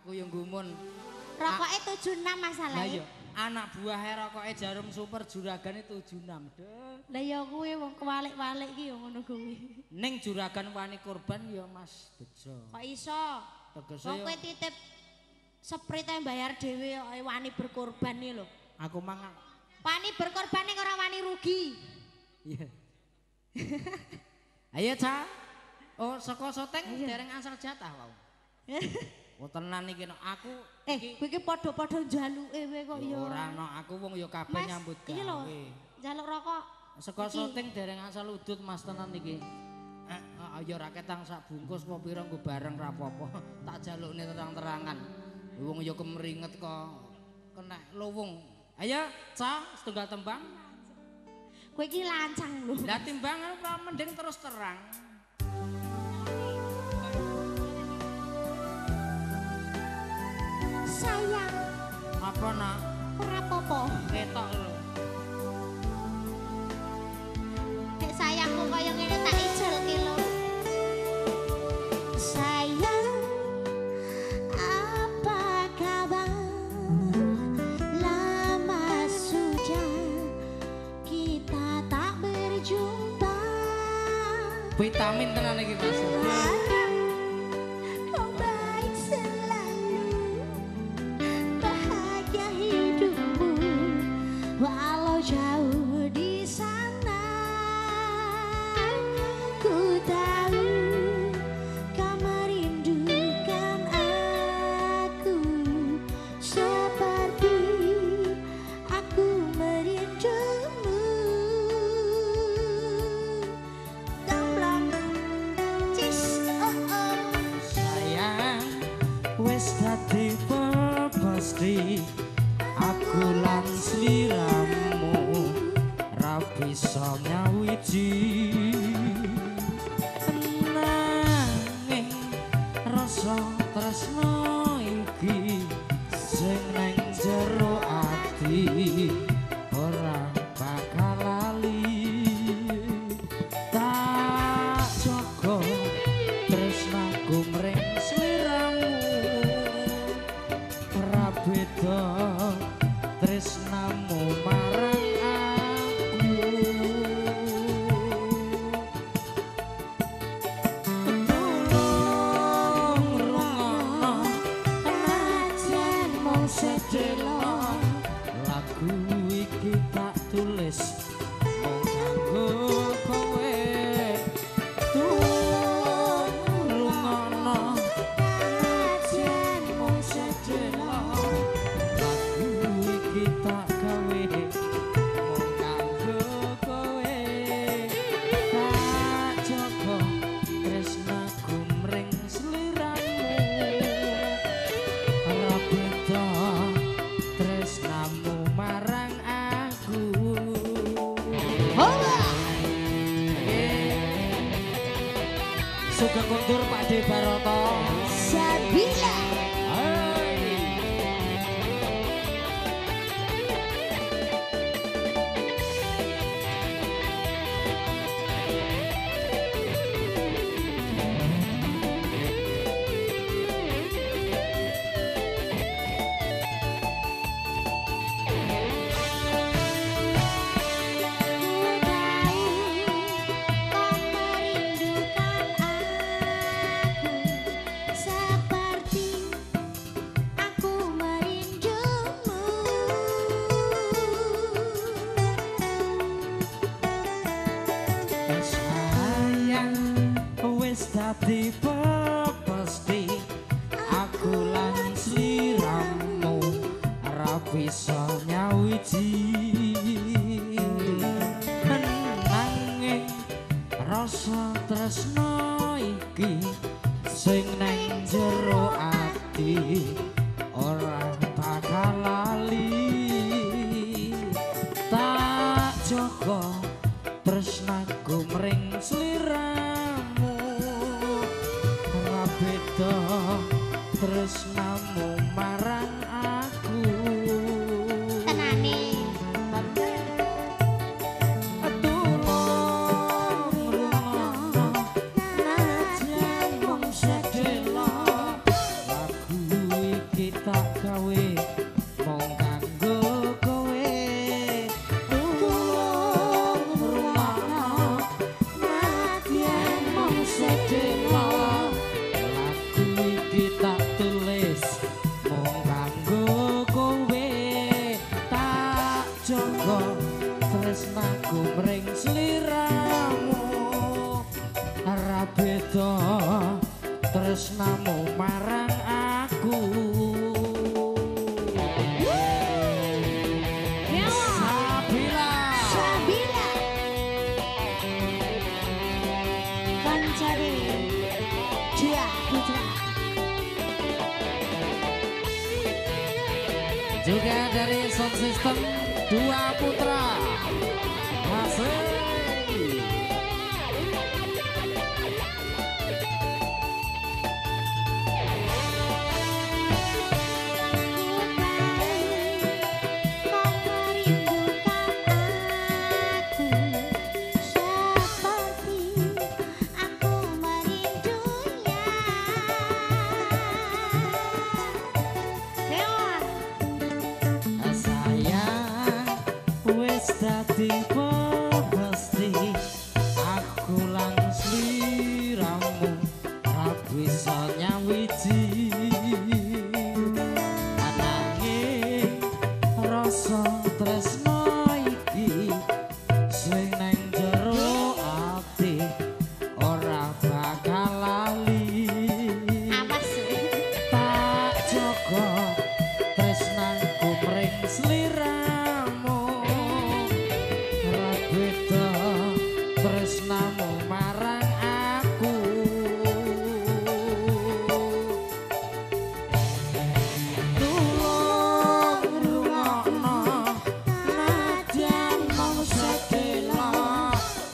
Aku yang gumun. Rokoknya 76 masalahnya. Lah iya, anak buahnya rokoknya Jarum Super Juragan 76. Deh. Lah ya kuwi wong kewalik-walik iki ya ngono kuwi. Ning Juragan wani korban ya Mas Bejo. Kok iso? Tegese Wong kowe titip sprite bayar dhewe kok wani berkorban iki lho. aku mang Wani berkorban ning ora wani rugi. iya. Ayo Ca. Oh, saka Soteng dereng asal jatah wae. Oh tenan iki aku Kowe iki padha-padha njaluke kowe kok ya. Ora no, aku wong ya kabeh nyambut gawe. Iki lho, njaluk rokok. Saka Soteng dereng asal udut Mas tenan iki. Ya ra ketang sak bungkus apa pira nggo bareng ra apa-apa. Tak jalukne terang-terangan. Wong ya kemringet kok kena lowong. Ayo, Ca, setunggal tembang. Kowe iki lancang lho. Lah timbangan ora mending terus terang. Sayang, Apa nak? ora apa-apa. Ketok lho. Nek sayangku kaya ngene tak ijelke lho. Sayang, apa kabar? Lama sudah kita tak berjumpa. Vitamin tenan iki Mas. Kau baik selalu, bahagia hidupmu, walau jauh di sana. Ku tahu kau merindukan aku, seperti aku merindumu. Gamblang, cis, oh oh. Sayang, wis dadi pasti aku lan sliramu ra bisa nyawiji. Nanging rasa tresno iki sing nang jero ati ora bakal lali. Tak jaga tresnaku mring sliramu ora beda tresnamu marang aku. Tolong rungokno Najan mung sedelo, lagu iki tak tulis mung kanggo kowe. Tolong rungokno najan mung sedelo. lagu iki tak gawe mung kanggo kowe. Tak jaga tresnaku mring sliramu ora beda tresnamu marang aku. Sugeng kondur Pak De Baroto. Sabila. Sayang wis dadi pasti aku lan sliramu ora bisa nyawiji. Nanging rasa tresno iki sing nang jero ati ora bakal lali. Tak jaga tresnaku mring sliramu ora beda tresnamu marang aku. Tenane. Tolong rungokno najan mung sedelo lagu tak gawe mung kanggo kowe tulung ngrungokno nadyan mung sedelo lagu iki tak tulis mung kanggo kowe tak jaga tresnaku mring sliramu ora beda tresnamu marang aku Sabila Sabila kancane dia putra juga dari sound system Dua Putra Asik. Dadi pasti aku lan sliramu ra bisa nyawiji ananging rasa tresno iki sing nang jero ati ora bakal lali awas tak jaga tresnaku mring sliramu beda tresnamu marang aku tulung ngrungokno nadyan mung sedelo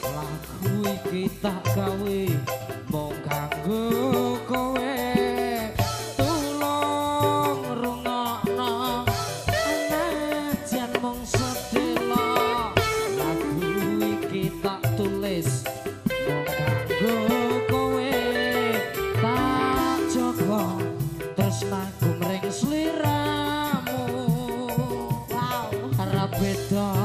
lagu iki tak gawe mung kanggo kowe tulung ngrungokno nadyan mung sedelo tak tulis mung kanggo kowe tak jaga tresnaku mring sliramu wow ora beda